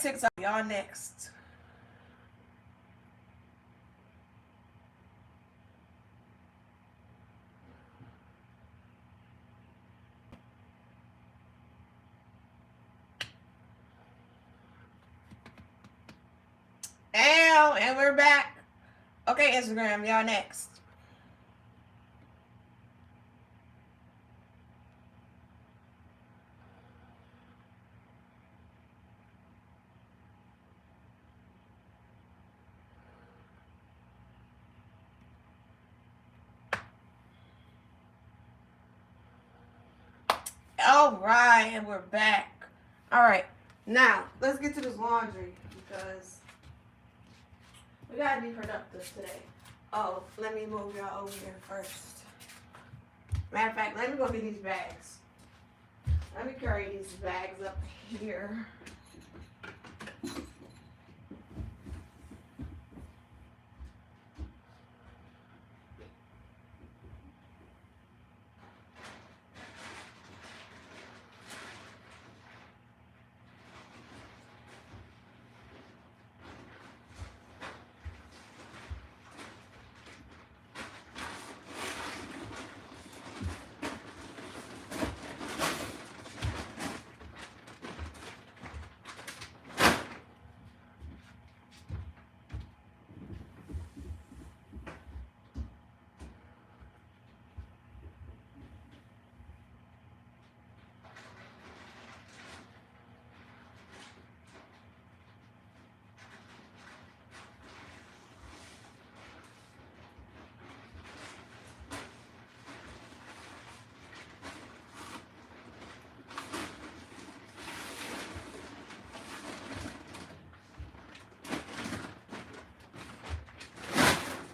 TikTok. Y'all next. Ow, and we're back. Okay, Instagram, y'all next. All right, and we're back. All right, now let's get to this laundry because we gotta be productive today. Oh, let me move y'all over here first. Matter of fact, let me go get these bags. Let me carry these bags up here.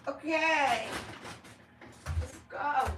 Okay, let's go.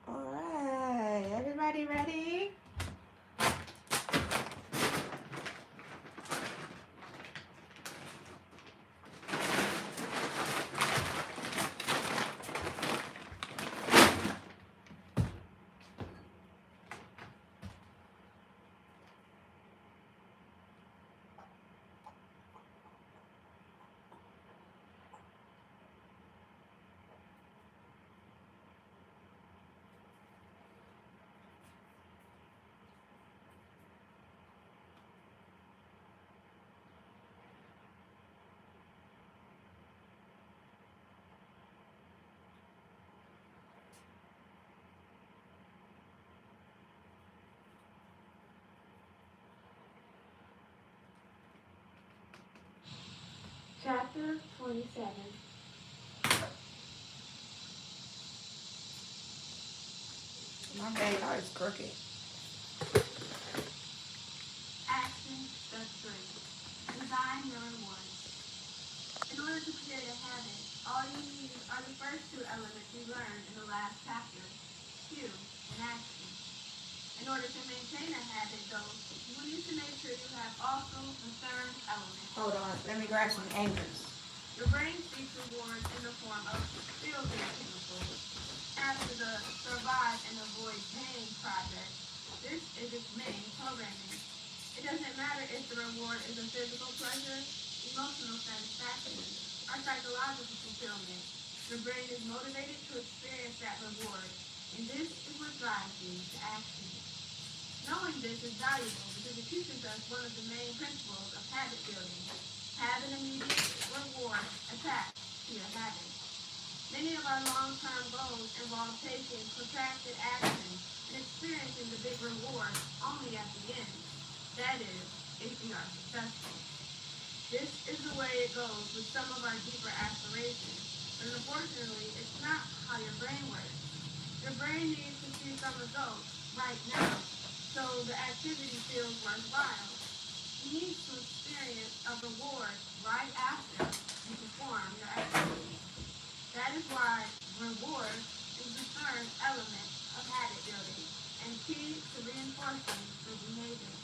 All right, everybody ready? Chapter 27. My bag is crooked. Action step 3. Design your rewards. In order to create a habit, all you need are the first two elements you learned in the last chapter, cue and action. In order to maintain a habit, though, you will need to make sure you have also the third element. Let me grab some anchors. Your brain seeks rewards in the form of feel-good chemicals. After the survive and avoid pain project, this is its main programming. It doesn't matter if the reward is a physical pleasure, emotional satisfaction, or psychological fulfillment. Your brain is motivated to experience that reward, and this is what drives you to action. Knowing this is valuable because it teaches us one of the main principles of habit building. Have an immediate reward attached to your habit. Many of our long-term goals involve taking protracted action and experiencing the big reward only at the end. That is, if we are successful. This is the way it goes with some of our deeper aspirations, but unfortunately, it's not how your brain works. Your brain needs to see some results right now, so the activity feels worthwhile. You need to experience a reward right after you perform your activity. That is why reward is the third element of habit building and key to reinforcing the behavior.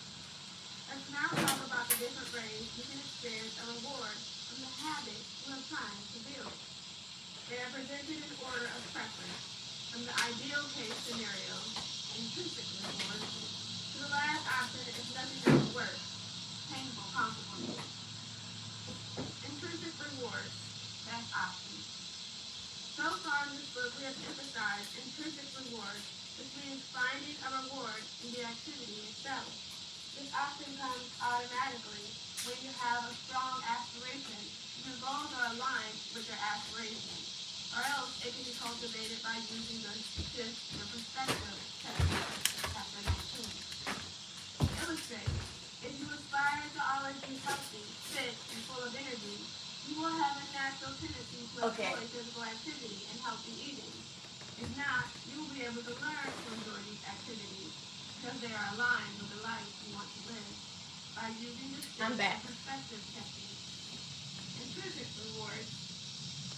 Let's now talk about the different ways you can experience a reward from the habit you are trying to build. They are presented in order of preference, from the ideal case scenario, intrinsic reward, to the last option if nothing else works, painful consequences. Intrinsic rewards, best option. So far in this book, we have emphasized intrinsic reward, which means finding a reward in the activity itself. This often comes automatically when you have a strong aspiration and your goals are aligned with your aspiration, or else it can be cultivated by using the shift your perspective technique, chapter 19. Illustrate, if you aspire to always be healthy, fit, and full of energy, you will have a natural tendency to avoid physical activity and healthy eating. If not, you will be able to learn to enjoy these activities because they are aligned with the life you want to live by using the perspective technique. Intrinsic rewards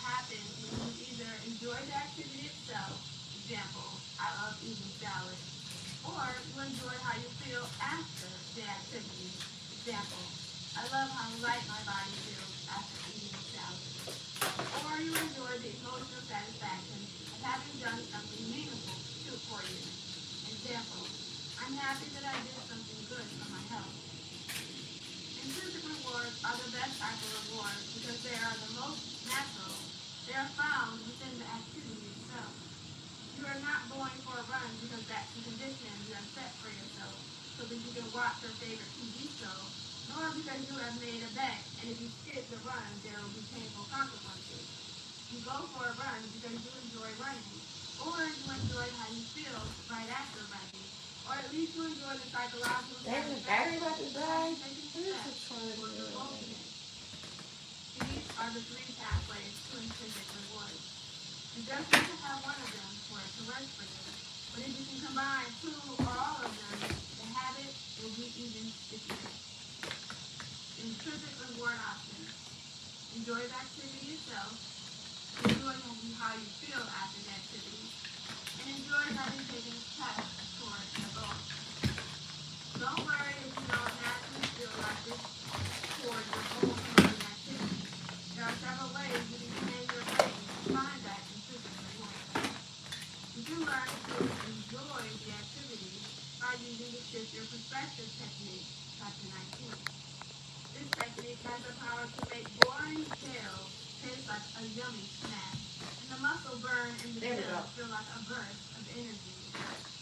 happen when you either enjoy the activity itself, example, I love eating salad, or you enjoy how you feel after the activity, example, I love how light my body feels after eating salad. Or you enjoy the emotional satisfaction of having done something meaningful for you. Example, I'm happy that I did something good for my health. Intrinsic rewards are the best type of rewards because they are the most natural. They are found within the activity itself. You are not going for a run because that's the condition you have set for yourself so that you can watch your favorite TV show, nor because you have made a bet and if you skip the run, there will be painful consequences. You go for a run because you enjoy running, or you enjoy how you feel right after running, or at least you enjoy the psychological satisfaction of taking steps toward your goal today. These are the three pathways to intrinsic rewards. You just need to have one of them for it to work for you. But if you can combine two or all of them, the habit will be even stickier. Intrinsic reward options. Enjoy the activity itself. Enjoy how you feel after the activity. And enjoy having taken steps toward your goal. Don't worry if you don't naturally feel like this toward your goal-promoting activity. There are several ways you can train your brain to find that intrinsic reward. You can learn to enjoy the activity by using the shift your perspective technique, chapter 19. This technique has the power to make boring kale taste like a yummy snack, and the muscle burn in the gym feel like a burst of energy.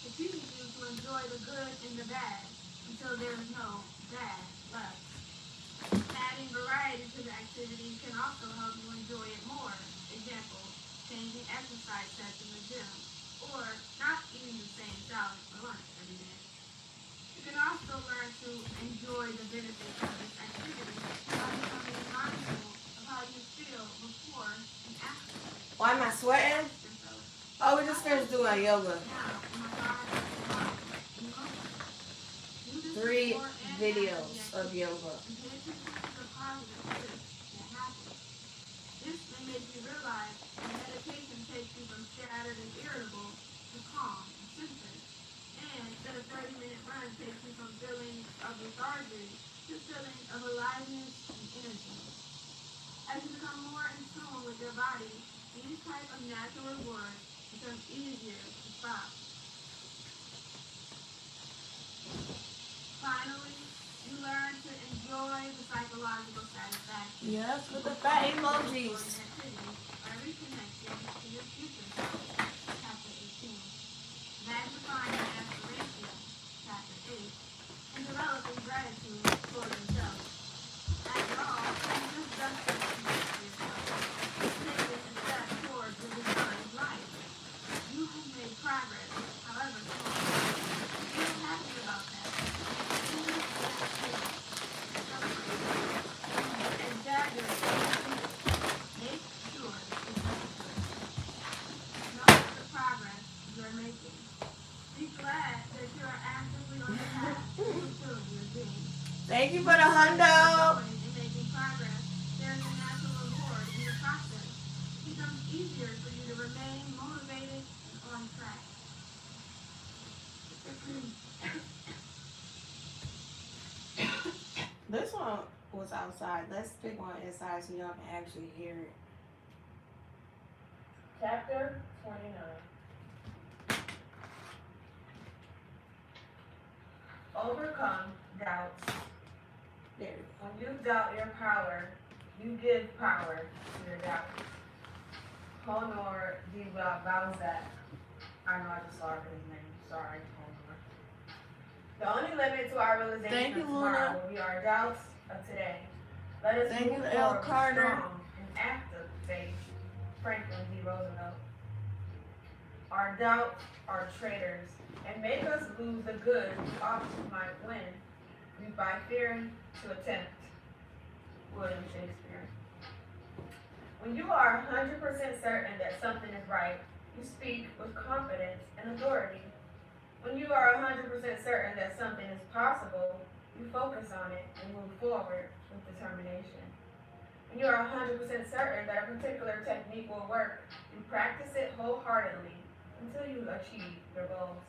It teaches you to enjoy the good and the bad until there is no bad left. Adding variety to the activity can also help you enjoy it more. Example, changing exercise sets in the gym, or not eating the same salad for lunch every day. You can also learn to enjoy the benefits of this activity by becoming mindful of how you feel before and after. Why am I sweating? Oh, we just finished doing yoga. 3 videos of yoga. This may make you realize that meditation takes you from scattered and irritable to calm and centered. And that a 30-minute run takes you from feeling of lethargy to a feeling of aliveness and energy. As you become more in tune with your body, these type of natural rewards become easier to spot. Finally, you learn to enjoy the psychological satisfaction Yes, with the fat of emojis. activities by reconnecting to your future self. Chapter 18. Magnifying your aspirations. Chapter 8. And developing gratitude for yourself. After all, you just done something good for yourself. Taking a step towards your desired life. You have made progress, however small. Feel happy about that. Feel that feeling. Celebrate it. And that your make sure it's necessary. Notice the progress you are making. Be glad that you are actively on the path to fulfilling your dreams. Thank you for the hundo. In making progress, there is a natural reward in the process. It becomes easier for you to remain motivated and on track. This one was outside. Let's pick one inside so y'all can actually hear it. Chapter 29. Overcome doubts. There we When you doubt your power, you give power to your doubts. Honor D. Balzac. I know I just saw his name. Sorry, Honor. The only limit to our realization Thank you, of tomorrow Luna. will be our doubts of today. Let us Thank move you, L. forward with Carter. strong and active faith. Franklin D. Roosevelt. Our doubts are traitors and make us lose the good we often might win by fearing to attempt. William Shakespeare. When you are 100% certain that something is right, you speak with confidence and authority. When you are 100% certain that something is possible, you focus on it and move forward with determination. When you are 100% certain that a particular technique will work, you practice it wholeheartedly until you achieve your goals.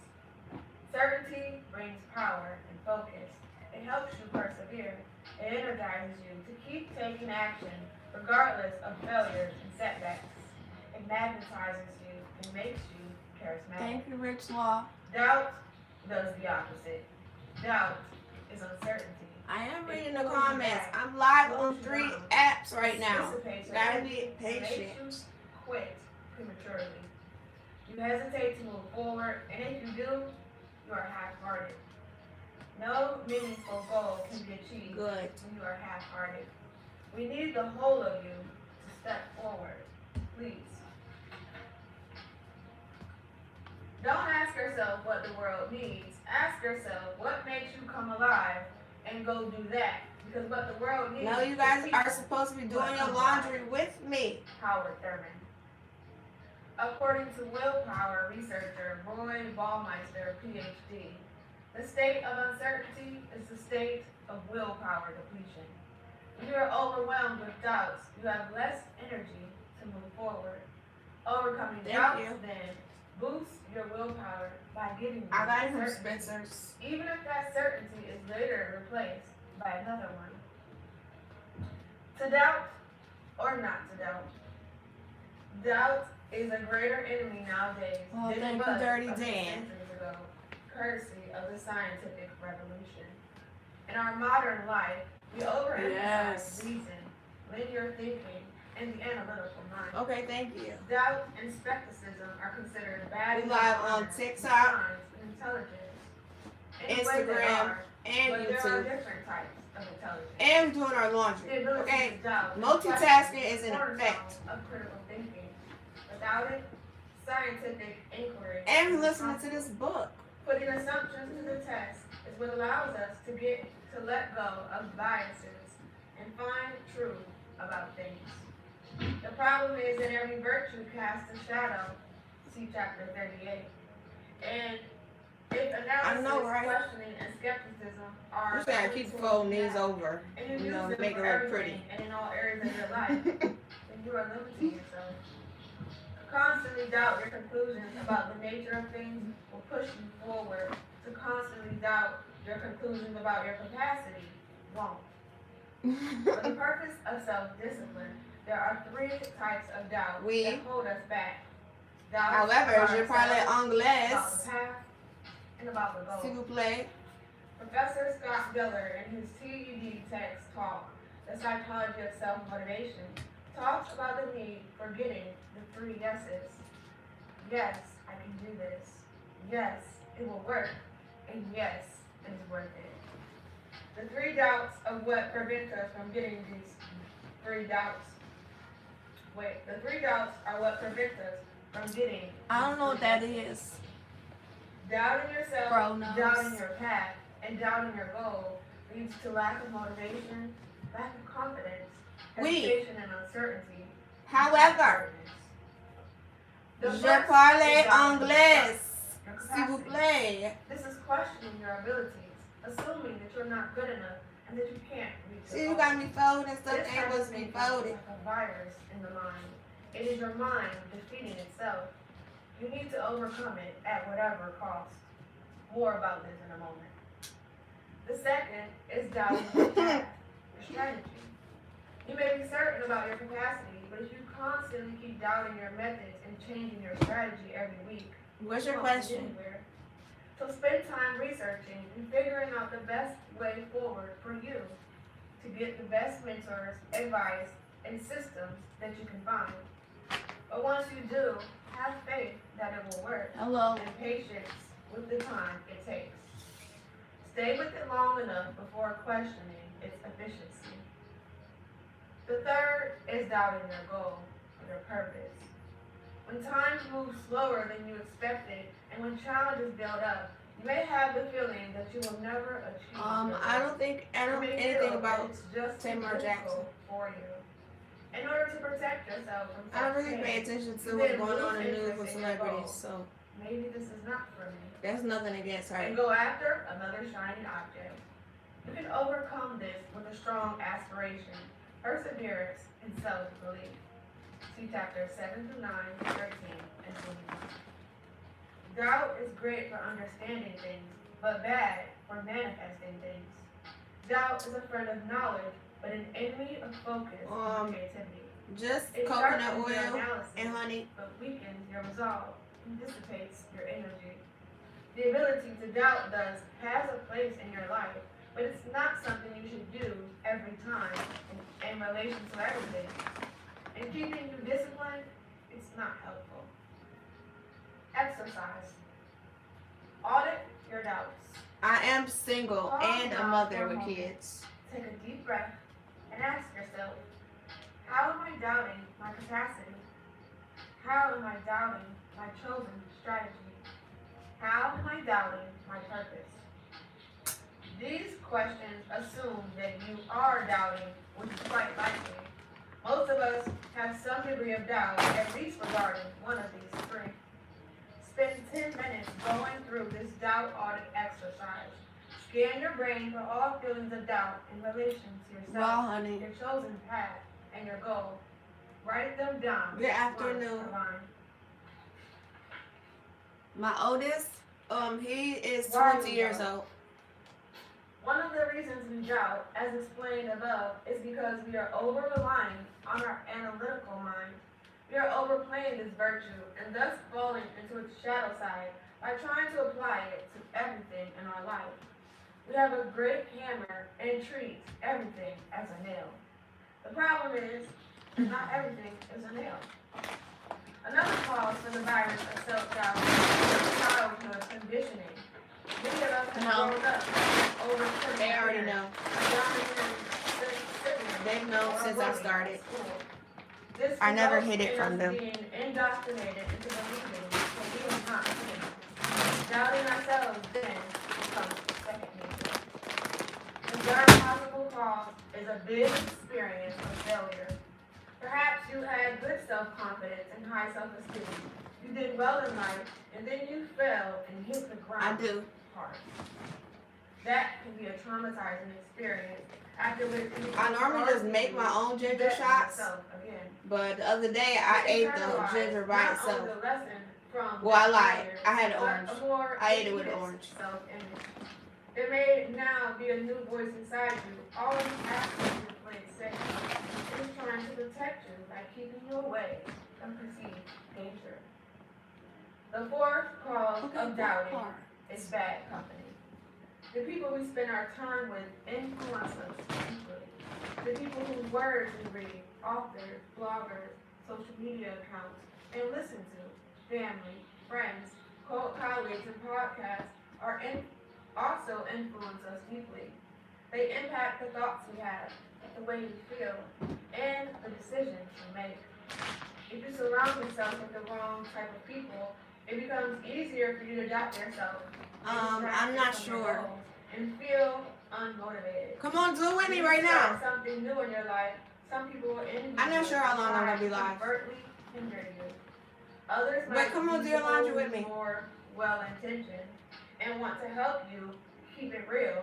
Certainty brings power and focus. It helps you persevere. It energizes you to keep taking action regardless of failures and setbacks. It magnetizes you and makes you charismatic. Thank you, Rich Law. Doubt does the opposite. Doubt is uncertainty. I am reading the comments. I'm live on 3 apps right now. Gotta be patient. You quit prematurely. You hesitate to move forward, and if you do, you are half-hearted. No meaningful goal can be achieved Good. when you are half-hearted. We need the whole of you to step forward. Please. Don't ask yourself what the world needs. Ask yourself what makes you come alive and go do that. Because what the world needs. No, you guys are supposed to be doing your laundry with me. Howard Thurman. According to willpower researcher Roy Baumeister, PhD, the state of uncertainty is the state of willpower depletion. When you are overwhelmed with doubts, you have less energy to move forward. Overcoming doubts then boosts your willpower by giving you I got it from certainty, Spencer's. even if that certainty is later replaced by another one. To doubt or not to doubt. Doubt is a greater enemy nowadays Oh, than thank it you, was Dirty a few Dan. centuries ago, courtesy of the scientific revolution. In our modern life, we overemphasize Yes. reason, linear thinking, and the analytical mind. Okay, thank you. Doubt and skepticism are considered bad We live on signs TikTok, and intelligence. In a way they Instagram, are, and but there are YouTube. different types of intelligence. And we're doing our The laundry. ability Okay? to doubt and Multitasking question is in the cornerstone effect. of critical thinking. Without it, scientific inquiry And is listening to this book. putting assumptions to the test is what allows us to let go of biases and find truth about things. The problem is that every virtue casts a shadow. See chapter 38. And if analysis, know, right? questioning, and skepticism are You just gotta keep folding these over. and you You use know, them make for it look everything pretty. and in all areas of your life, then you are limiting yourself. Constantly doubt your conclusions about the nature of things will push you forward. To constantly doubt your conclusions about your capacity won't. For the purpose of self-discipline, there are 3 types of doubt that hold us back. Doubts However, about je parlais ourselves, anglais. about the path, and about the S'il goal. vous plaît. Professor Scott Diller, in his TED text talk, The Psychology of Self-Motivation, talks about the need for getting the 3 yeses. Yes, I can do this. Yes, it will work. And yes, it is worth it. The 3 doubts of what prevent us from getting these 3 doubts. The 3 doubts are what prevent us from getting. I don't know what that is. Doubting yourself, Pronouns. doubting your path, and doubting your goal leads to lack of motivation, lack of confidence, hesitation and uncertainty. However, The je first parlais is doubting anglais. your S'il vous capacity. plaît. This is questioning your abilities, assuming that you're not good enough and that you can't reach See, your you goal. got me folding and stuff This ain't type supposed of to be thinking is folded. like a virus in the mind. It is your mind defeating itself. You need to overcome it at whatever cost. More about this in a moment. The second is doubting your path, your strategy. You may be certain about your capacity, but if you constantly keep doubting your methods and changing your strategy every week, What's you your won't get question? anywhere. So spend time researching and figuring out the best way forward for you to get the best mentors, advice, and systems that you can find. But once you do, have faith that it will work Hello. and patience with the time it takes. Stay with it long enough before questioning its efficiency. The third is doubting your goal or your purpose. When times move slower than you expected and when challenges build up, you may have the feeling that you will never achieve your I goal. don't think You may anything feel that about. it's just too Tamar Jackson. difficult for you. In order to protect yourself from I don't really such pay pain, attention to you what's then going on lose in the news interest with in your celebrities, goal. so Maybe this is not for me. that's nothing against her. And go after another shiny object. You can overcome this with a strong aspiration, perseverance, and self-belief. See chapters 7 through 9, 13, and 21. Doubt is great for understanding things, but bad for manifesting things. Doubt is a friend of knowledge, but an enemy of focus and creativity. Just It coconut sharpens your oil analysis, and honey. but weakens your resolve and dissipates your energy. The ability to doubt thus has a place in your life, but it's not something you should do every time in relation to everything. In keeping you disciplined, it's not helpful. Exercise. Audit your doubts. I am single and a mother with kids. Take a deep breath and ask yourself, how am I doubting my capacity? How am I doubting my chosen strategy? How am I doubting my purpose? These questions assume that you are doubting, which is quite likely. Most of us have some degree of doubt, at least regarding one of these 3. Spend 10 minutes going through this doubt audit exercise. Scan your brain for all feelings of doubt in relation to yourself, Well, honey. your chosen path, and your goal. Write them down. Good afternoon. line by line. My oldest, he is Why 20 you years doubt? old. One of the reasons we doubt, as explained above, is because we are over-relying on our analytical mind. We are overplaying this virtue and thus falling into its shadow side by trying to apply it to everything in our life. We have a great hammer and treat everything as a nail. The problem is that not everything is a nail. Another cause for the virus of self-doubt is childhood conditioning. Many of us have grown up over They already know. They've known since I started. I never hid it from them. Being indoctrinated into believing that we are not king. Doubting ourselves then becomes second nature. The third possible cause is a big experience of failure. Perhaps you had good self-confidence and high self-esteem. You did well in life, and then you fell and hit the I ground do. hard. That can be a traumatizing experience. After which I normally just make my own ginger shots, but the other day I ate the ginger by itself. Well, I lied. I had orange. I ate it with orange. There may now be a new voice inside you, always asking you to play it safe. It is trying to protect you by keeping you away from perceived danger. The fourth cause of doubting is bad company. The people we spend our time with influence us deeply. The people whose words we read, authors, bloggers, social media accounts, and listen to, family, friends, colleagues, and podcasts also influence us deeply. They impact the thoughts we have, the way we feel, and the decisions we make. If you surround yourself with the wrong type of people, it becomes easier for you to doubt yourself. I'm not sure. And feel unmotivated. Come on, do it with me right now. Something new in your life. Some people will envy you. I'm not sure how long I'm gonna be live. Overtly hinder you. Others But might come on, do your laundry with me. More well-intentioned and want to help you keep it real,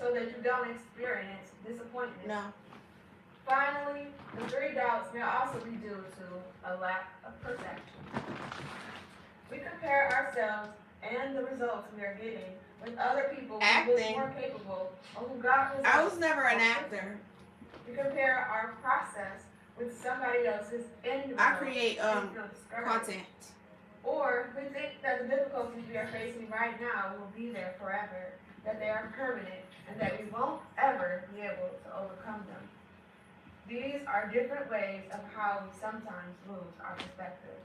so that you don't experience disappointment. No. Finally, the three doubts may also be due to a lack of perception. We compare ourselves and the results we are getting with other people who look more capable or who got results. I was never an actor. We compare our process with somebody else's end result. I create and feel discouraged. content. Or we think that the difficulties we are facing right now will be there forever, that they are permanent, and that we won't ever be able to overcome them. These are different ways of how we sometimes lose our perspective.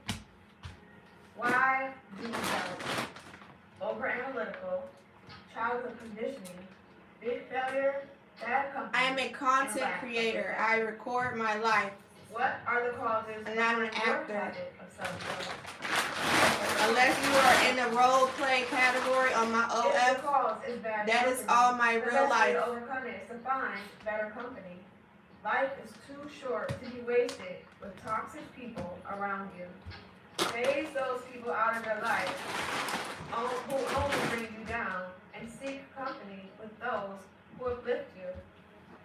Why do we doubt? Over-analytical, childhood conditioning, big failure, bad company. I am a content creator. I record my life. What are the causes And I'm an behind your actor. habit of self-doubt? Unless you are in the role play category on my If the OF, cause is bad that is company, all my the real best way life. to overcome it is to find better company. Life is too short to be wasted with toxic people around you. Phase those people out of your life who only bring you down, and seek company with those who uplift you.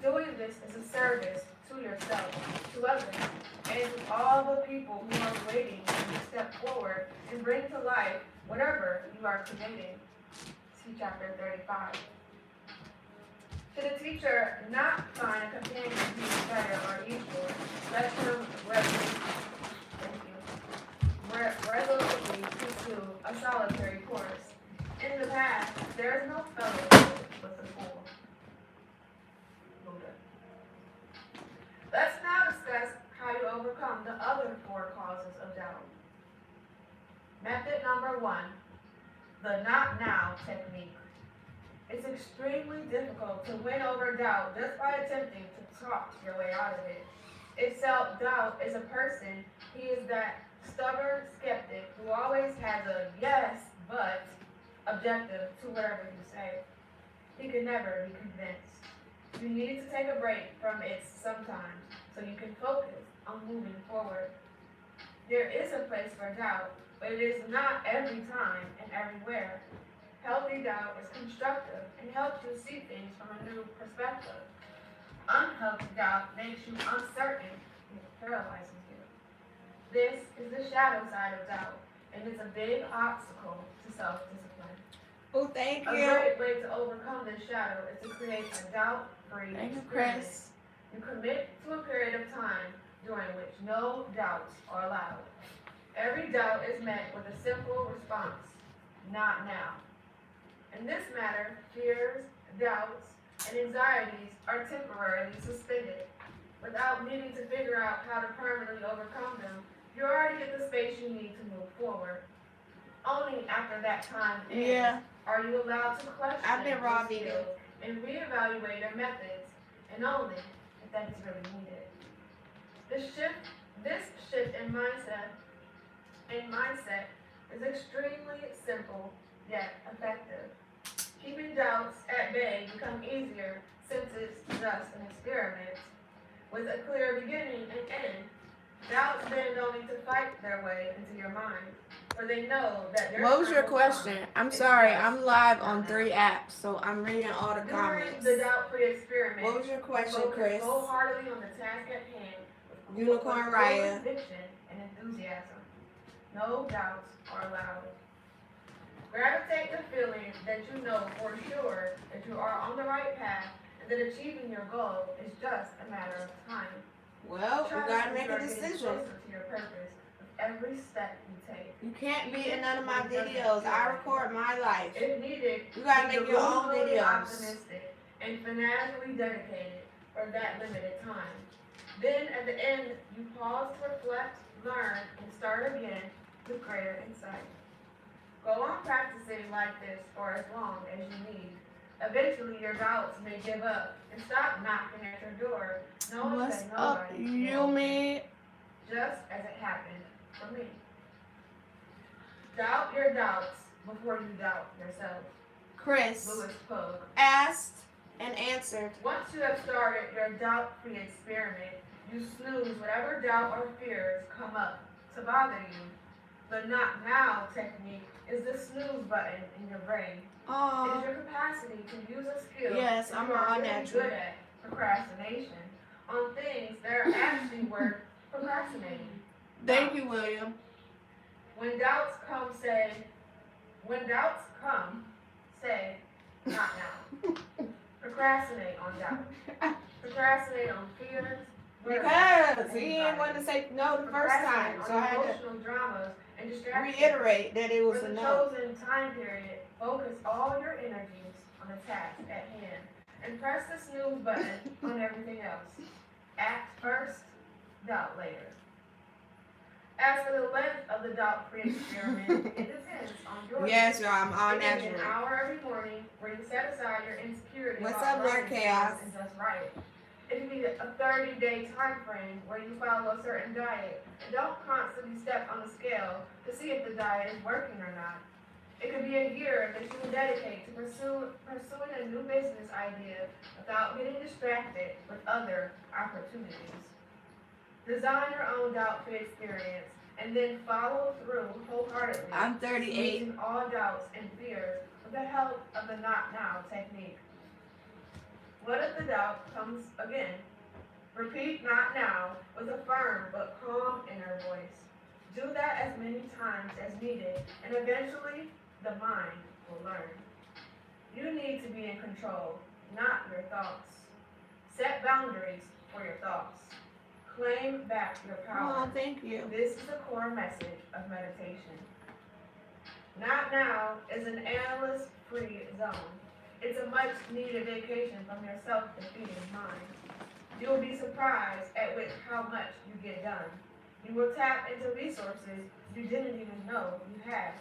Doing this is a service to yourself, to others, and to all the people who are waiting for you to step forward and bring to life whatever you are creating. See chapter 35. Should a teacher not find a companion who is better or equal, let him resolutely pursue a solitary course. In the past, there is no fellowship with the fool. Buddha. Let's now discuss how you overcome the other four causes of doubt. Method number 1, the not now technique. It's extremely difficult to win over doubt just by attempting to talk your way out of it. If self-doubt is a person, he is that stubborn skeptic who always has a yes, but objective to whatever you say. He can never be convinced. You need to take a break from it sometimes so you can focus on moving forward. There is a place for doubt, but it is not every time and everywhere. Healthy doubt is constructive and helps you see things from a new perspective. Unhealthy doubt makes you uncertain and paralyzes you. This is the shadow side of doubt, and it's a big obstacle to self-discipline. Oh, thank A you. great way to overcome this shadow is to create a doubt-free Thank you, experience. Chris. You commit to a period of time during which no doubts are allowed. Every doubt is met with a simple response, not now. In this matter, fears, doubts, and anxieties are temporarily suspended. Without needing to figure out how to permanently overcome them, you already get the space you need to move forward. Only after that time ends are you allowed to question your skills and reevaluate your methods, and only if that is really needed. This shift in mindset is extremely simple yet effective. Keeping doubts at bay become easier since it's just an experiment. With a clear beginning and end, doubts then don't need to fight their way into your mind, for they know that their What was your time will come. question? I'm sorry, I'm live on 3 apps, so I'm reading all the During comments. the doubt-free experiment, What was your question, focus Chris? wholeheartedly on the task at hand with Unicorn full Riah. conviction and enthusiasm. No doubts are allowed. Gravitate the feeling that you know for sure that you are on the right path and that achieving your goal is just a matter of time. Well, you Trust gotta that make you a are getting decision. closer to your purpose with every step you take. You can't be in none of my Even when it doesn't videos. feel I like record my life. If needed, You gotta be make your own delusionally videos. optimistic and fanatically dedicated for that limited time. Then at the end, you pause to reflect, learn, and start again with greater insight. Go on practicing like this for as long as you need. Eventually, your doubts may give up and stop knocking at your door, knowing What's that up, nobody will. Yumi? Just as it happened for me. Doubt your doubts before you doubt yourself. Chris Louis Pogue. asked and answered. Once you have started your doubt-free experiment, you snooze whatever doubt or fears come up to bother you. The not now technique is the snooze button in your brain. It Oh, is your capacity to use a skill yes, that I'm you are all really natural. good at, procrastination, on things that are actually worth procrastinating. Thank you, William. When doubts come, say, not now. Procrastinate on doubt. Procrastinate on fears. worries, Because he anxiety. didn't want to say no the first time, Procrastinate so I on had emotional dramas and to distractions. reiterate that it was For a the no. chosen time period, focus all your energies on the task at hand and press the snooze button on everything else. Act first, doubt later. As for the length of the doubt-free experiment, it depends on your Yes, y'all, I'm all It can be an natural. hour every morning where you set aside your insecurity What's about up, Lord writing Chaos? and just write it. It can be a 30-day time frame where you follow a certain diet and don't constantly step on the scale to see if the diet is working or not. It could be a year that you will dedicate to pursuing a new business idea without getting distracted with other opportunities. Design your own doubt-free experience and then follow through wholeheartedly. I'm 38. Losing all doubts and fears with the help of the not now technique. What if the doubt comes again? Repeat not now with a firm but calm inner voice. Do that as many times as needed, and eventually the mind will learn. You need to be in control, not your thoughts. Set boundaries for your thoughts. Claim back your power. Oh, thank you. This is the core message of meditation. Not now is an analyst-free zone. It's a much-needed vacation from your self-defeating mind. You will be surprised at how much you get done. You will tap into resources you didn't even know you had.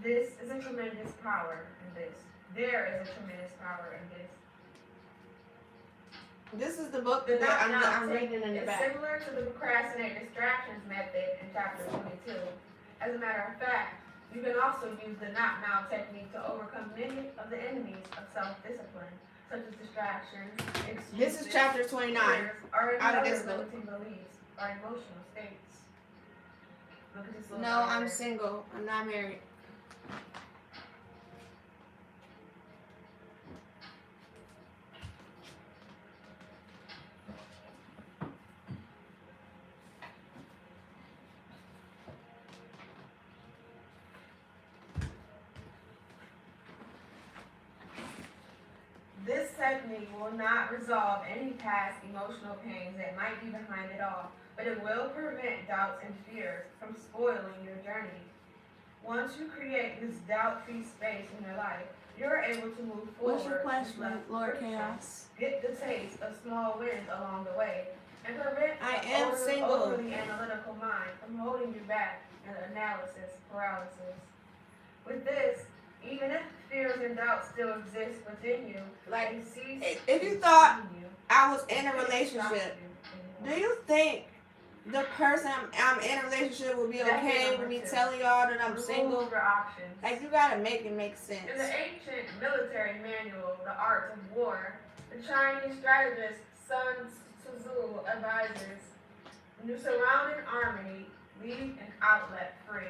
This is a tremendous power in this. There is a tremendous power in this. This is the book The that not now I'm reading in the is back. similar to the procrastinate distractions method in chapter 22. As a matter of fact, you can also use the not now technique to overcome many of the enemies of self-discipline, such as distractions, excuses, This is chapter 29. fears, or any out of other this book. limiting beliefs or emotional states. Look at this little No, guy I'm here. single. I'm not married. This technique will not resolve any past emotional pains that might be behind it all, but it will prevent doubts and fears from spoiling your journey. Once you create this doubt-free space in your life, you're able to move forward. What's your with question, less Lord friction, Chaos? get the taste of small wins along the way, and prevent I the am single. overly analytical mind from holding you back in analysis paralysis. With this, even if fears and doubts still exist within you, Like, they cease if you to thought define you. I was in a They can't stop relationship, you do anymore. you think the person I'm in a relationship would be okay with me telling y'all that I'm Remove single? your options. Like, you gotta make it make sense. In the ancient military manual, The Art of War, the Chinese strategist Sun Tzu advises, when you surround an army, leave an outlet free.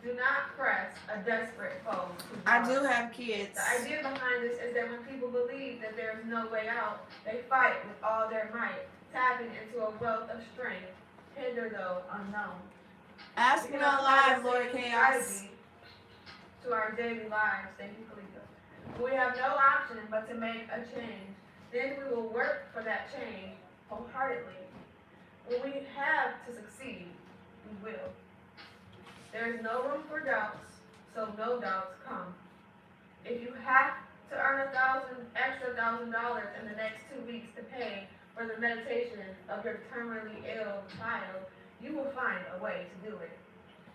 Do not press a desperate foe too I hard. do have kids. The idea behind this is that when people believe that there is no way out, they fight with all their might, tapping into a wealth of strength, hinder though unknown. Ask You me can on apply live, the Lord same Chaos. strategy to our daily lives. Thank you, Kalika. We have no option but to make a change. Then we will work for that change wholeheartedly. When we have to succeed, we will. There is no room for doubts, so no doubts come. If you have to earn extra $1,000 in the next 2 weeks to pay for the meditation of your terminally ill child, you will find a way to do it.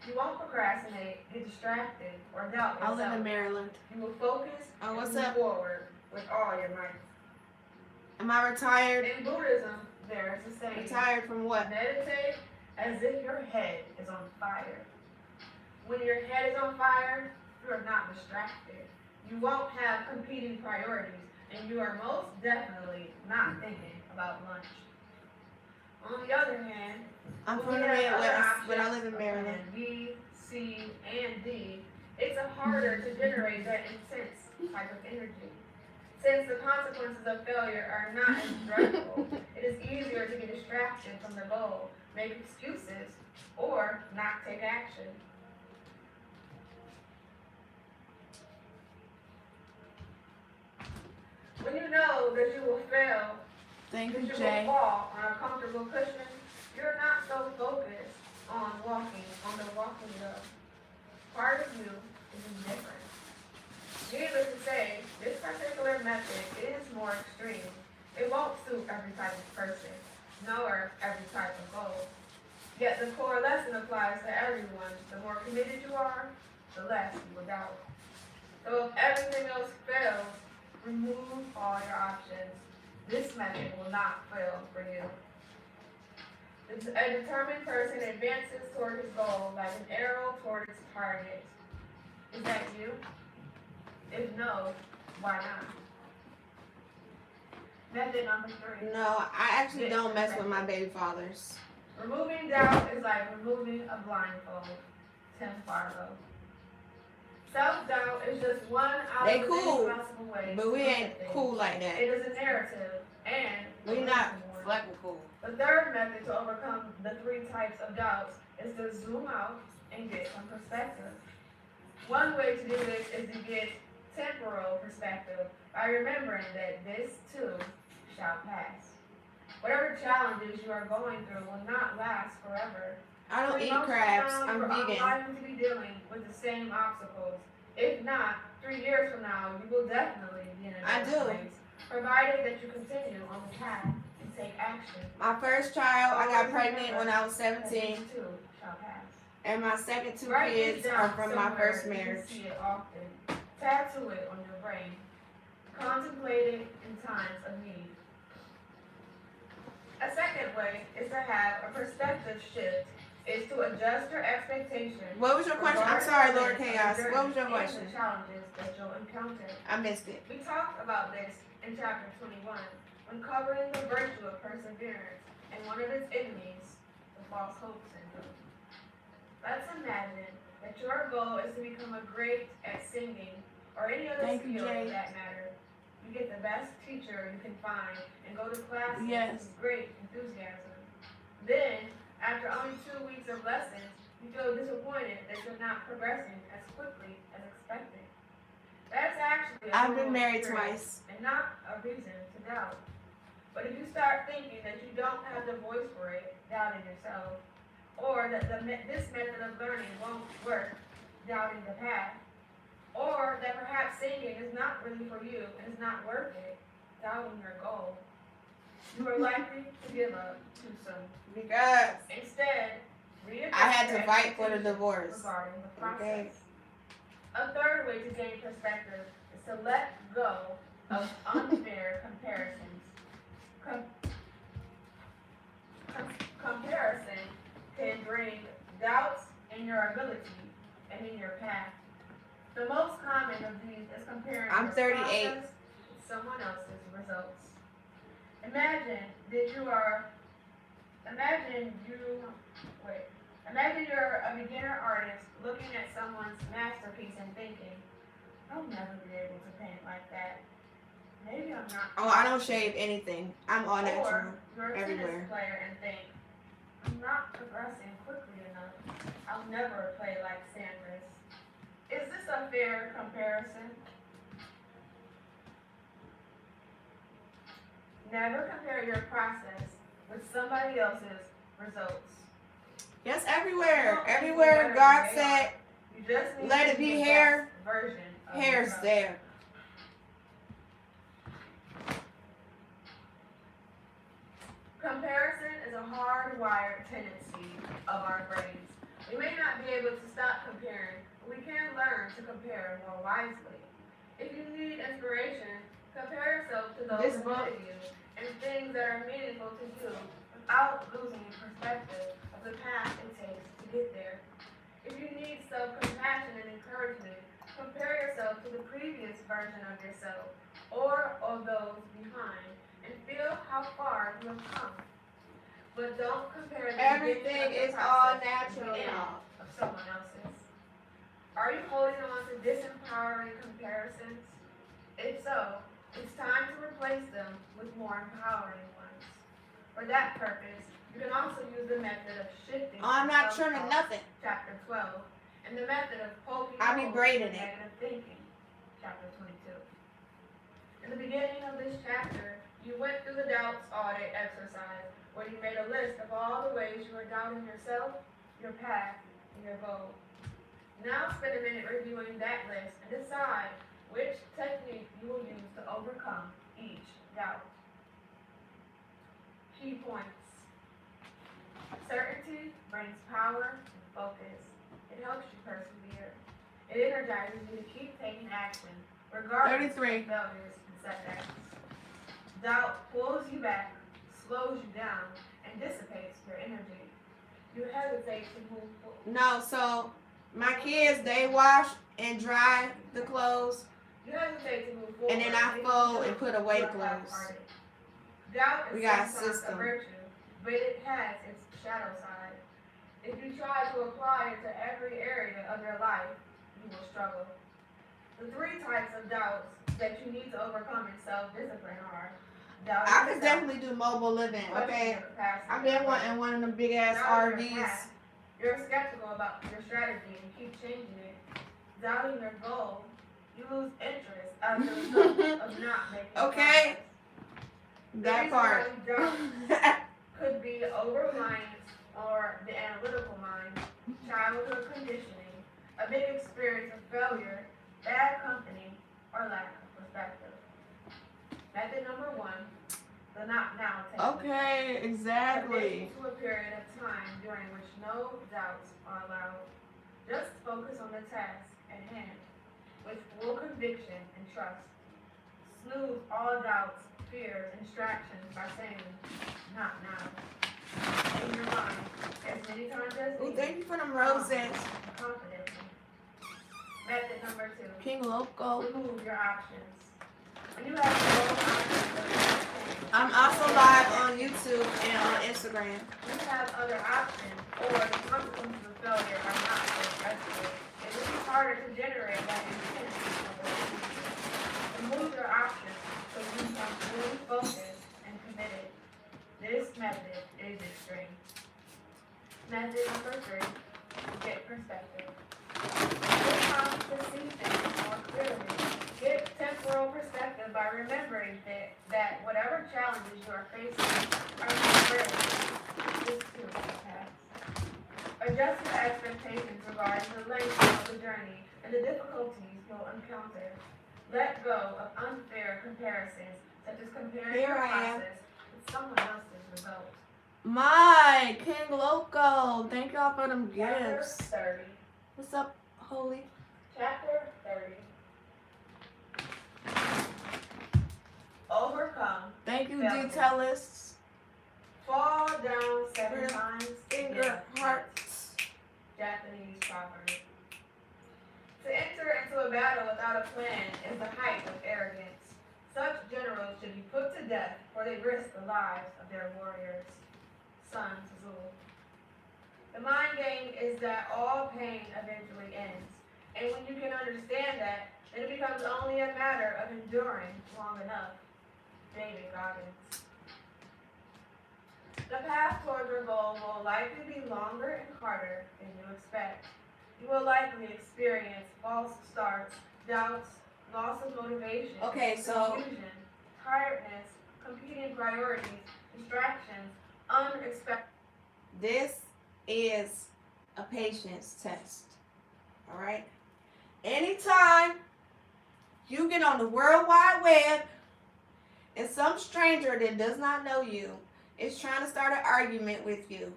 You won't procrastinate, get distracted, or doubt I yourself. live in Maryland. You will focus and what's move up? forward with all your might. Am I retired? In Buddhism, there is a saying, Retired from what? meditate as if your head is on fire. When your head is on fire, you are not distracted. You won't have competing priorities, and you are most definitely not thinking about lunch. On the other hand, I'm when from the we have other Midwest, but I options live in of Maryland. plan B, C, and D, it's harder to generate that intense type of energy. Since the consequences of failure are not as dreadful, it is easier to get distracted from the goal, make excuses, or not take action. When you know that you will fail, Thank that you, you Jay. will fall on a comfortable cushion, you're not so focused on the walking road. Part of you is indifferent. Needless to say, this particular method is more extreme. It won't suit every type of person, nor every type of goal. Yet the core lesson applies to everyone. The more committed you are, the less you will doubt. So if everything else fails, remove all your options. This method will not fail for you. A determined person advances toward his goal like an arrow toward its target. Is that you? If no, why not? Method number 3. No, I actually don't mess with my baby fathers. Removing doubt is like removing a blindfold. Tim Farlow. Self-doubt is just one out They of cool, many possible ways. But we to look ain't at things. cool like that. It is a narrative and We a not reason one. fucking cool. The third method to overcome the 3 types of doubts is to zoom out and get some perspective. One way to do this is to get temporal perspective by remembering that this too shall pass. Whatever challenges you are going through will not last forever. I don't For eat most crabs. of the time, I'm you are vegan. likely to be dealing with the same obstacles. If not, 3 years from now, you will definitely be in a I different do. place, provided that you continue on the path and take action. My first child, I got Always pregnant remember when I was that 17, these too shall pass. and my second 2 Write these kids down are from my somewhere first you can marriage. see it often. Tattoo it on your brain. Contemplate it in times of need. A second way is to have a perspective shift, is to adjust your expectations. What was your question? I'm regarding sorry, the Lord events of Chaos. your What was your journey and question? the challenges that you'll encounter. I missed it. We talked about this in chapter 21 when covering the virtue of perseverance and one of its enemies, the false hope syndrome. Let's imagine that your goal is to become a great at singing or any other Thank you, skill Jay. for that matter. You get the best teacher you can find and go to classes Yes. with great enthusiasm. Then, after only 2 weeks of lessons, you feel disappointed that you're not progressing as quickly as expected. That's actually a I've been normal married experience twice. and not a reason to doubt. But if you start thinking that you don't have the voice for it, doubting yourself, or that this method of learning won't work, doubting the path, or that perhaps singing is not really for you and is not worth it, doubting your goal, you are likely to give up too soon. Because Instead, readdress I had your to fight for the expectations divorce. regarding the process. Okay. A third way to gain perspective is to let go of unfair comparisons. Comparison can bring doubts in your ability and in your path. The most common of these is comparing I'm your 38. process with someone else's results. Imagine you're a beginner artist looking at someone's masterpiece and thinking, I'll never be able to paint like that. Maybe I'm not. Oh, I don't shave anything. I'm all natural. Or you're a everywhere. tennis player and think, I'm not progressing quickly enough. I'll never play like Sampras. Is this a fair comparison? Never compare your process with somebody else's results. Yes, You everywhere. don't need to be Everywhere better God than they said, are. You just need let to it be the hair, best version of hair's yourself. there. Comparison is a hardwired tendency of our brains. We may not be able to stop comparing, but we can learn to compare more wisely. If you need inspiration, compare yourself to those This ahead book. of you and things that are meaningful to you without losing perspective of the path it takes to get there. If you need self-compassion and encouragement, compare yourself to the previous version of yourself or of those behind and feel how far you have come. But don't compare the Everything beginning of is the all process natural, with the end y'all. of someone else's. Are you holding on to disempowering comparisons? If so, it's time to replace them with more empowering ones. For that purpose, you can also use the method of shifting. Oh, I'm not self-talk, trimming nothing. Chapter 12, and the method of poking I be holes braiding in it. negative thinking. Chapter 22. In the beginning of this chapter, you went through the doubts audit exercise where you made a list of all the ways you were doubting yourself, your path, and your goal. Now spend a minute reviewing that list and decide which technique you will use to overcome each doubt. Key points. Certainty brings power and focus. It helps you persevere. It energizes you to keep taking action, regardless 33. of failures and setbacks. Doubt pulls you back, slows you down, and dissipates your energy. You hesitate to move forward. No, so my kids, they wash and dry the clothes, You hesitate to move forward. and then I fold and put away the clothes. Doubt We is got a sometimes system. a virtue, but it has its shadow side. If you try to apply it to every area of your life, you will struggle. The three types of doubts that you need to overcome in self-discipline are doubt I could definitely do mobile living, questioning okay? your capacity, I've been wanting one of them big ass doubting your RVs. path. You're skeptical about your strategy and keep changing it. Doubting your goal, you lose interest as a result of not making Okay. progress. The That reason part. why you doubt could be over-reliance or the analytical mind, childhood conditioning, a big experience of failure, bad company, or lack of perspective. Method number 1, the not now technique. Okay, exactly. Commit to a period of time during which no doubts are allowed. Just focus on the task at hand with full conviction and trust. Snooze all doubts, fears, and distractions by saying, not now. In your mind, as many times as Ooh, needed. thank you for them roses. Confidently. Method number 2. King Loco. Remove your options. When you have no options of anything, I'm also live on YouTube and on Instagram. you have other options, or the consequences of failure are not so stressful. It will be harder to generate that intensity of belief. Remove your options so you become fully focused and committed. This method is extreme. Method number 3, get perspective. Get time to see things more clearly. Get temporal perspective by remembering that whatever challenges you are facing are temporary. This too will pass. Adjust your expectations regarding the length of the journey and the difficulties you'll encounter. Let go of unfair comparisons, such as comparing Here your I am. process with someone else's results. My King Loco. Thank y'all for them Chapter gifts. 30. What's up, Holy? Chapter 30. Overcome. Thank you, Failure. Detailists. Fall down 7 Real times. In get your up. hearts. Japanese proverb. To enter into a battle without a plan is the height of arrogance. Such generals should be put to death, for they risk the lives of their warriors. Sun Tzu. The mind game is that all pain eventually ends. And when you can understand that, then it becomes only a matter of enduring long enough. David Goggins. The path towards your goal will likely be longer and harder than you expect. You will likely experience false starts, doubts, loss of motivation, Okay, so confusion, tiredness, competing priorities, distractions, unexpected. this is a patience test. All right? Anytime you get on the World Wide Web and some stranger that does not know you is trying to start an argument with you,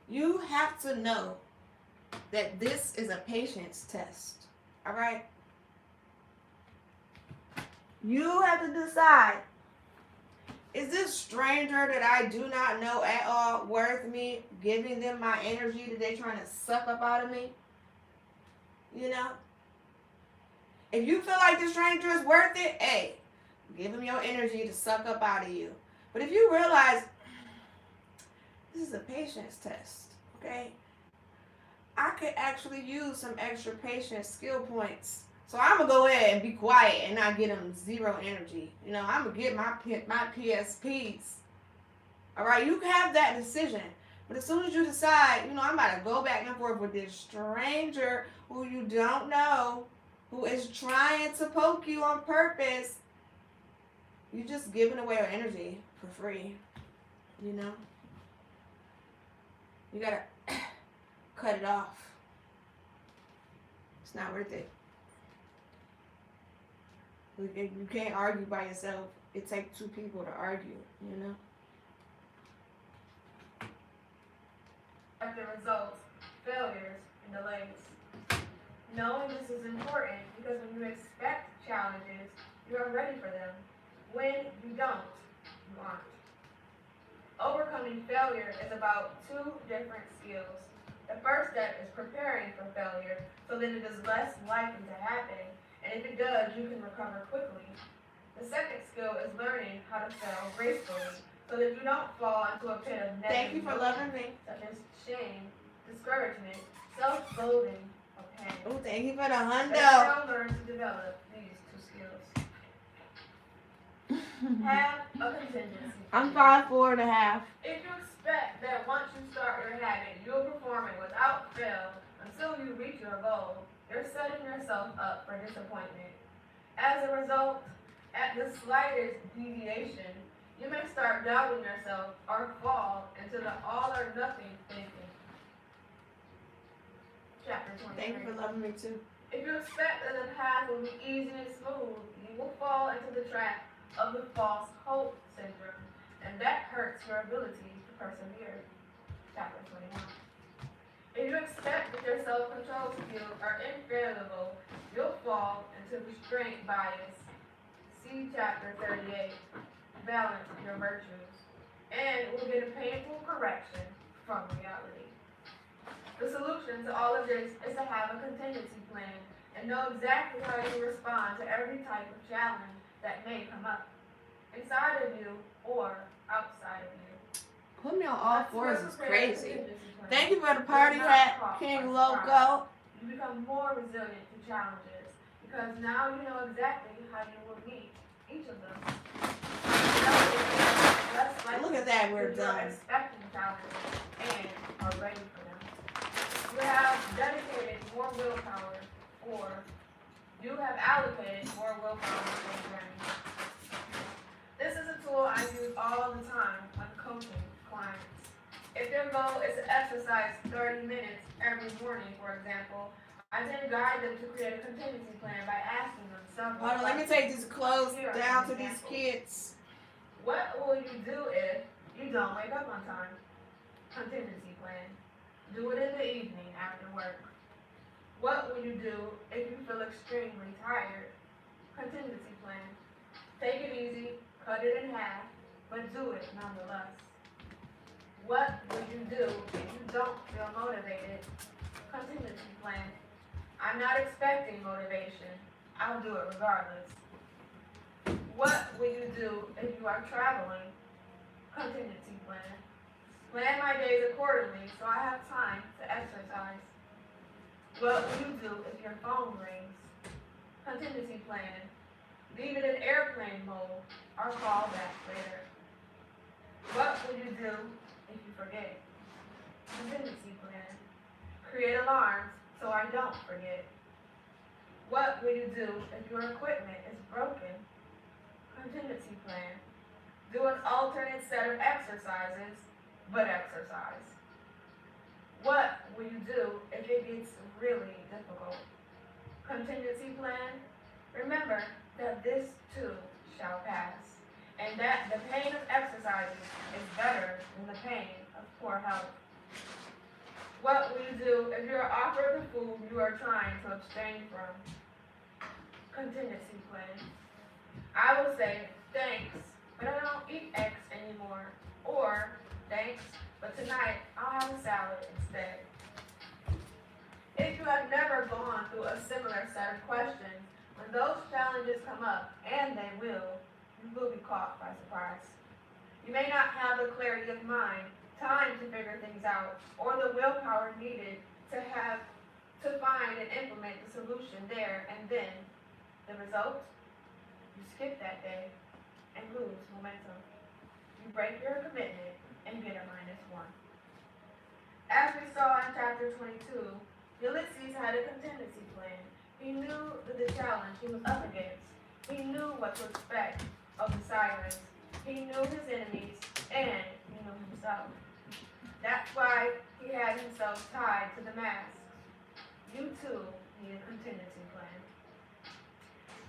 you have to know that this is a patience test. All right? You have to decide, is this stranger that I do not know at all worth me giving them my energy that they're trying to suck up out of me? You know? If you feel like the stranger is worth it, hey, give them your energy to suck up out of you. But if you realize this is a patience test, okay? I could actually use some extra patience skill points. So I'm going to go ahead and be quiet and not get them zero energy. You know, I'm going to get my PSPs. All right, you can have that decision. But as soon as you decide, you know, I'm about to go back and forth with this stranger who you don't know, who is trying to poke you on purpose, you're just giving away your energy for free. You know? You got to cut it off. It's not worth it. You can't argue by yourself. It takes two people to argue, you know? The results, failures, and delays. Knowing this is important because when you expect challenges, you are ready for them. When you don't, you aren't. Overcoming failure is about two different skills. The first step is preparing for failure so that it is less likely to happen, and if it does, you can recover quickly. The second skill is learning how to fail gracefully so that you don't fall into a pit of negative Thank you for loving me. such as shame, discouragement, self-loathing, or pain. Oh, thank you for the But hundo. now learn to develop these two skills. Have a contingency. I'm 5'4.5". If you expect that once you start your habit, you'll perform it without fail until you reach your goal, you're setting yourself up for disappointment. As a result, at the slightest deviation, you may start doubting yourself or fall into the all or nothing thinking. Chapter 23. Thank you for loving me too. If you expect that the path will be easy and smooth, you will fall into the trap of the false hope syndrome, and that hurts your ability to persevere. Chapter 21. If you expect that your self-control skills are infallible, you'll fall into restraint bias. See Chapter 38. Balance your virtues, and will get a painful correction from reality. The solution to all of this is to have a contingency plan and know exactly how you respond to every type of challenge that may come up, inside of you or outside of you. Put me on all fours is crazy. Thank you for the It party does not hat, cause King us Loco. You become more resilient to challenges because now you know exactly how you will meet each of them. Look at that, we're You are done. expecting challenges and are ready for them. You have dedicated more willpower, or you have allocated more willpower to your journey. This is a tool I use all the time when coaching clients. If their goal is to exercise 30 minutes every morning, for example, I then guide them to create a contingency plan by asking them several Hold on, let me take these clothes down to these kids. What will you do if you don't wake up on time? Contingency plan. Do it in the evening after work. What will you do if you feel extremely tired? Contingency plan. Take it easy, cut it in half, but do it nonetheless. What will you do if you don't feel motivated? Contingency plan. I'm not expecting motivation. I'll do it regardless. What will you do if you are traveling? Contingency plan. Plan my days accordingly so I have time to exercise. What will you do if your phone rings? Contingency plan. Leave it in airplane mode or call back later. What will you do if you forget? Contingency plan. Create alarms so I don't forget. What will you do if your equipment is broken? Contingency plan. Do an alternate set of exercises, but exercise. What will you do if it gets really difficult? Contingency plan. Remember that this too shall pass, and that the pain of exercising is better than the pain of poor health. What will you do if you are offered the food you are trying to abstain from? Contingency plan. I will say, thanks, but I don't eat eggs anymore. Or, thanks, but tonight I'll have a salad instead. If you have never gone through a similar set of questions, when those challenges come up, and they will, you will be caught by surprise. You may not have the clarity of mind, time to figure things out, or the willpower needed to find and implement the solution there and then. The result? You skip that day and lose momentum. You break your commitment and get a -1. As we saw in chapter 22, Ulysses had a contingency plan. He knew the challenge he was up against. He knew what to expect of the sirens. He knew his enemies, and he knew himself. That's why he had himself tied to the mast. You too need a contingency plan.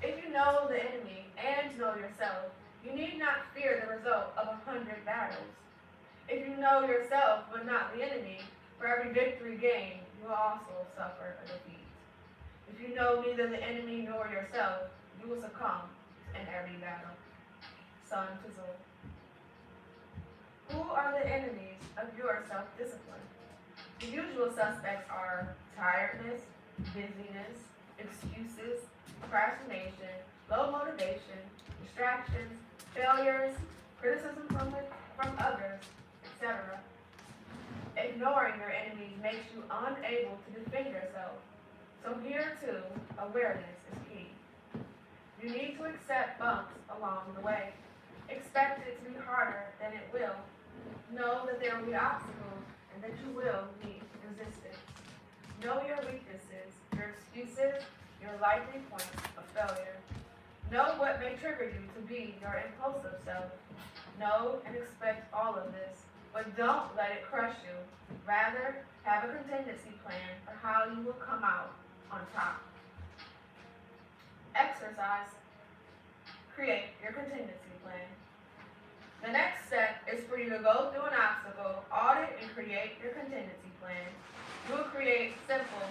If you know the enemy and know yourself, you need not fear the result of 100 battles. If you know yourself but not the enemy, for every victory gained, you will also suffer a defeat. If you know neither the enemy nor yourself, you will succumb in every battle. Sun Tzu. Who are the enemies of your self-discipline? The usual suspects are tiredness, busyness, excuses, procrastination, low motivation, distractions, failures, criticism from others, etc. Ignoring your enemies makes you unable to defend yourself. So here too, awareness is key. You need to accept bumps along the way. Expect it to be harder than it will. Know that there will be obstacles and that you will meet resistance. Know your weaknesses, your excuses, your likely points of failure. Know what may trigger you to be your impulsive self. Know and expect all of this, but don't let it crush you. Rather, have a contingency plan for how you will come out on top. Exercise. Create your contingency plan. The next step is for you to go through an obstacle, audit, and create your contingency plan. You will create simple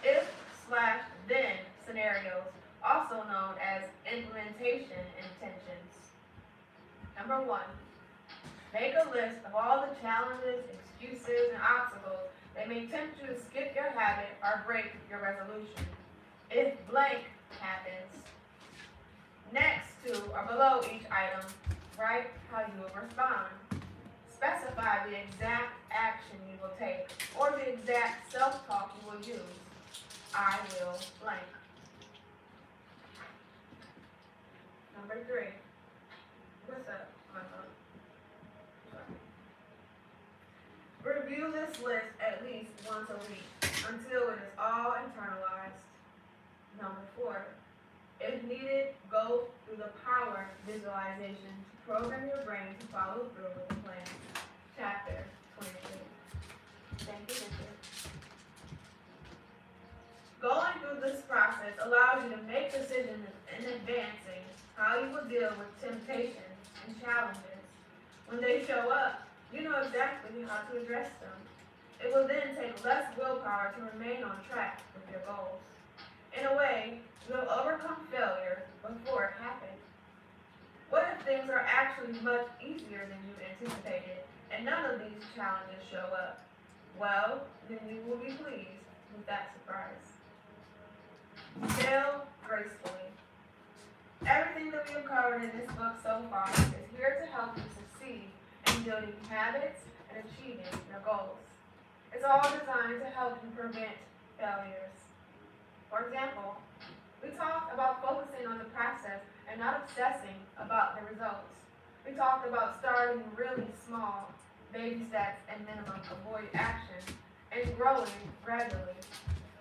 if/then scenarios, also known as implementation intentions. Number 1, make a list of all the challenges, excuses, and obstacles that may tempt you to skip your habit or break your resolution. If blank happens, next to or below each item, write how you will respond. Specify the exact action you will take or the exact self-talk you will use. I will blank. Number 3. What's up, my phone? Review this list at least once a week until it is all internalized. Number 4. If needed, go through the power visualization to program your brain to follow through with the plan. Chapter 22. Thank you, Richard. Going through this process allows you to make decisions in advancing how you will deal with temptations and challenges. When they show up, you know exactly how to address them. It will then take less willpower to remain on track with your goals. In a way, you have overcome failure before it happened. What if things are actually much easier than you anticipated and none of these challenges show up? Well, then you will be pleased with that surprise. Fail gracefully. Everything that we have covered in this book so far is here to help you succeed in building habits and achieving your goals. It's all designed to help you prevent failures. For example, we talked about focusing on the process and not obsessing about the results. We talked about starting really small, baby steps and minimum avoid action, and growing gradually.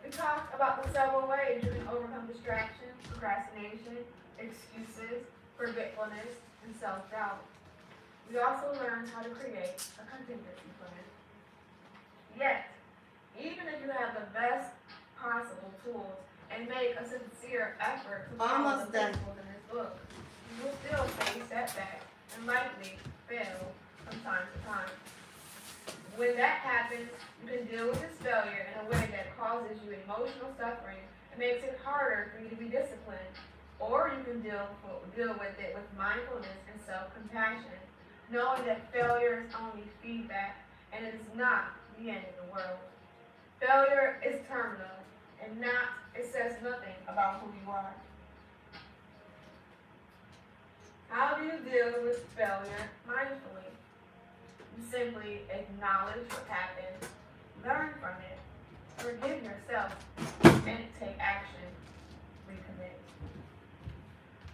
We talked about the several ways you can overcome distraction, procrastination, excuses, forgetfulness, and self-doubt. We also learned how to create a contingency plan. Yet, even if you have the best possible tools and make a sincere effort to follow Almost the done. principles in this book, you will still face setbacks and likely fail from time to time. When that happens, you can deal with this failure in a way that causes you emotional suffering and makes it harder for you to be disciplined. Or you can deal with it with mindfulness and self-compassion, knowing that failure is only feedback and it is not the end of the world. Failure is terminal and it says nothing about who you are. How do you deal with failure mindfully? You simply acknowledge what happened, learn from it, forgive yourself, and take action. Recommit.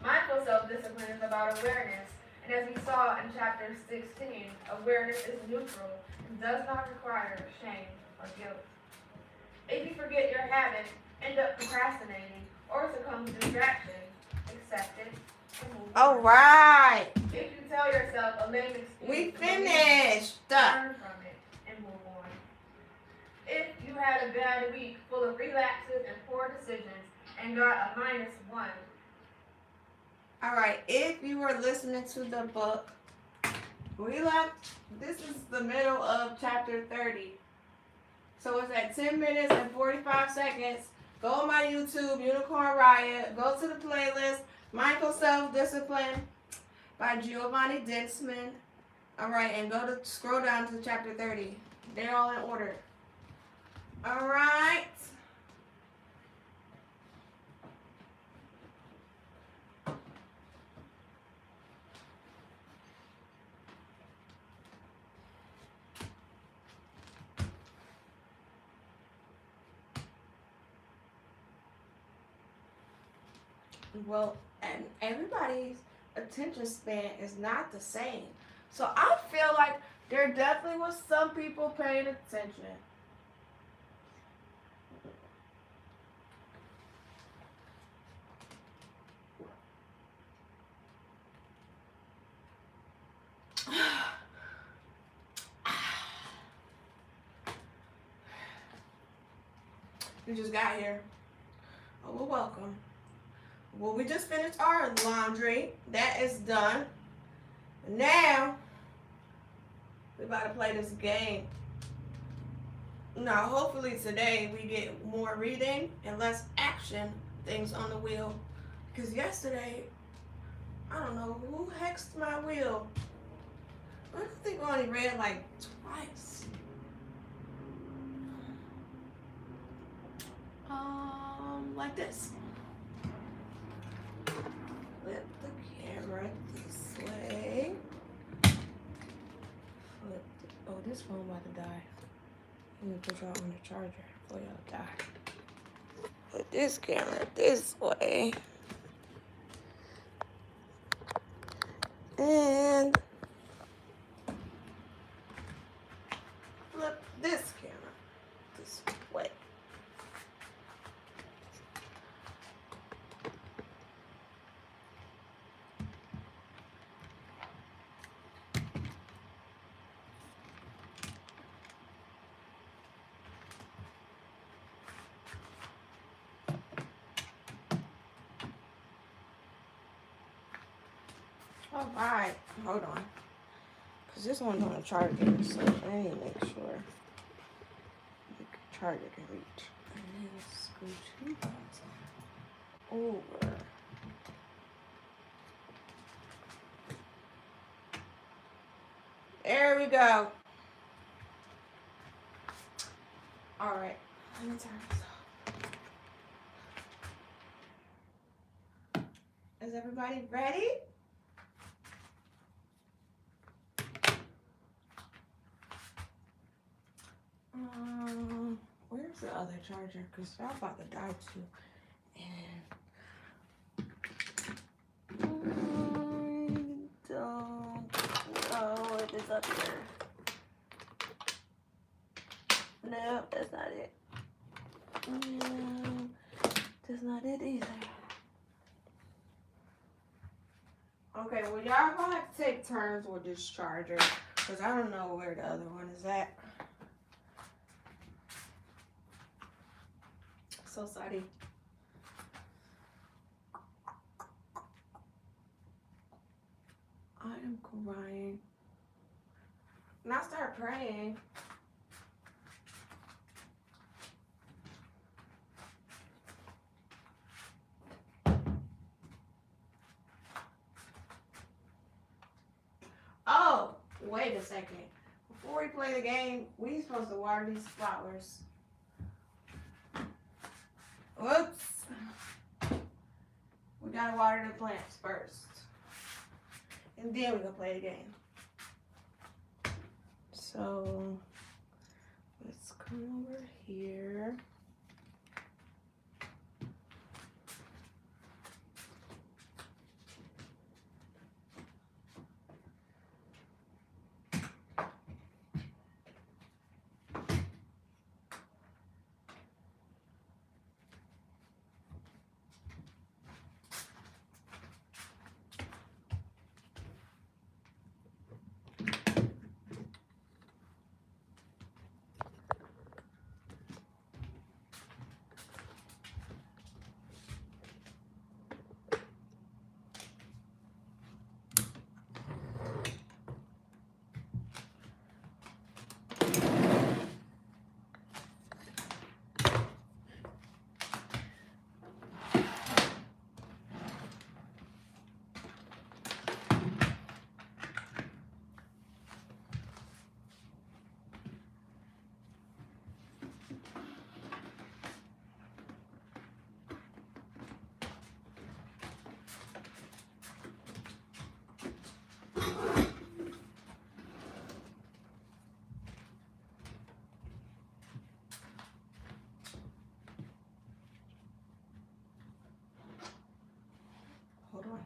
Mindful self-discipline is about awareness, and as we saw in chapter 16, awareness is neutral and does not require shame or guilt. If you forget your habit, end up procrastinating, or succumb to distractions, accept it and move on. All right. If you tell yourself a lame excuse, We finished. learn from it and move on. If you had a bad week full of relapses and poor decisions and got a -1, All right. If you were listening to the book, this is the middle of chapter 30. So it's at 10 minutes and 45 seconds. Go on my YouTube, Unicorn Riah. Go to the playlist, Mindful Self-Discipline by Giovanni Densman. All right, and scroll down to chapter 30. They're all in order. All right. Well, and everybody's attention span is not the same. So I feel like there definitely was some people paying attention. You just got here. Oh, well, welcome. Well, we just finished our laundry. That is done. Now, we're about to play this game. Now, hopefully today we get more reading and less action things on the wheel. Because yesterday, I don't know who hexed my wheel. I think I only read like twice. Like this. Flip the camera this way. Oh, this phone about to die. Let me put y'all on the charger before y'all die. Put this camera this way. And flip this camera this way. All right, hold on, because this one's on a charger, so I need to make sure the charger can reach. And then scooch you guys over. There we go. All right, let me turn this off. Is everybody ready? Where's the other charger? Because I'm about to die too. And I don't know if it's up here. No, that's not it. No, that's not it either. Okay, well y'all gonna have to take turns with this charger, cause I don't know where the other one is at. So sorry. I am crying. Now start praying. Oh, wait a second. Before we play the game, we supposed to water these flowers. Whoops. We gotta water the plants first. And then we can play the game. So, let's come over here. Hold on.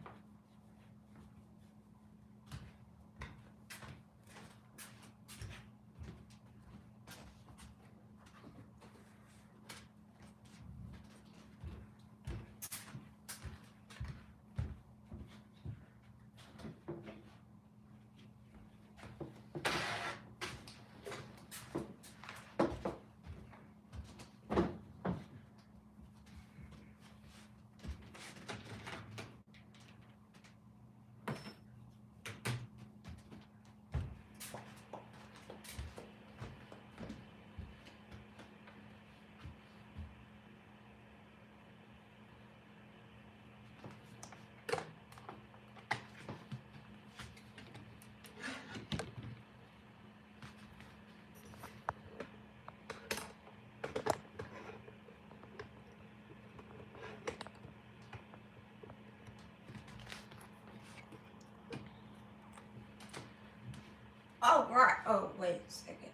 Oh, right. Oh, wait a second.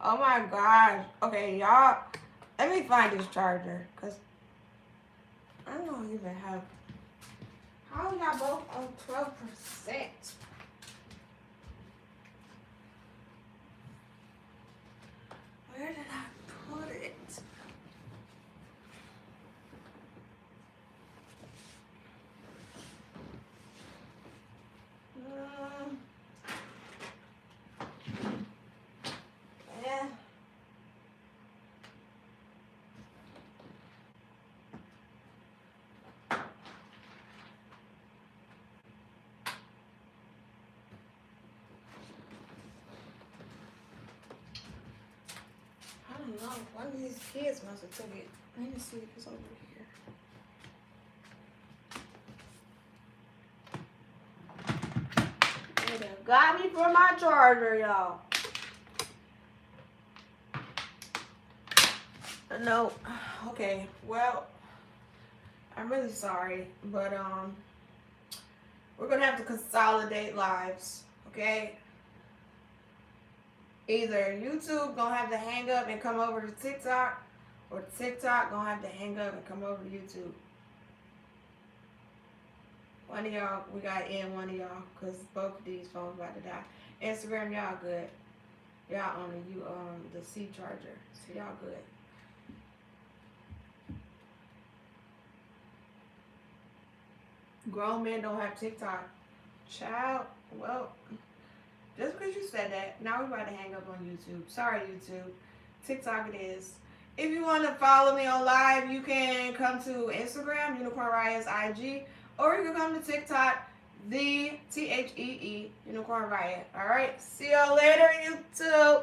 Oh my gosh. Okay, y'all. Let me find this charger. Because I don't even have. How y'all both on 12%? Where did I put it? Yeah. I don't know. One of these kids must have took it. Let me see if it's over here. They done got me for my charger, y'all. No. Okay. Well, I'm really sorry, but we're gonna have to consolidate lives. Okay. Either YouTube gonna have to hang up and come over to TikTok, or TikTok gonna have to hang up and come over to YouTube. One of y'all, we gotta end one of y'all, cause both of these phones about to die. Instagram, y'all good. Y'all on the C charger, so y'all good. Grown men don't have TikTok. Child, well, just because you said that, now we're about to hang up on YouTube. Sorry, YouTube. TikTok it is. If you want to follow me on live, you can come to Instagram, Unicorn Riah's IG, or you can come to TikTok, the THEE Unicorn Riah. All right. See y'all later, YouTube.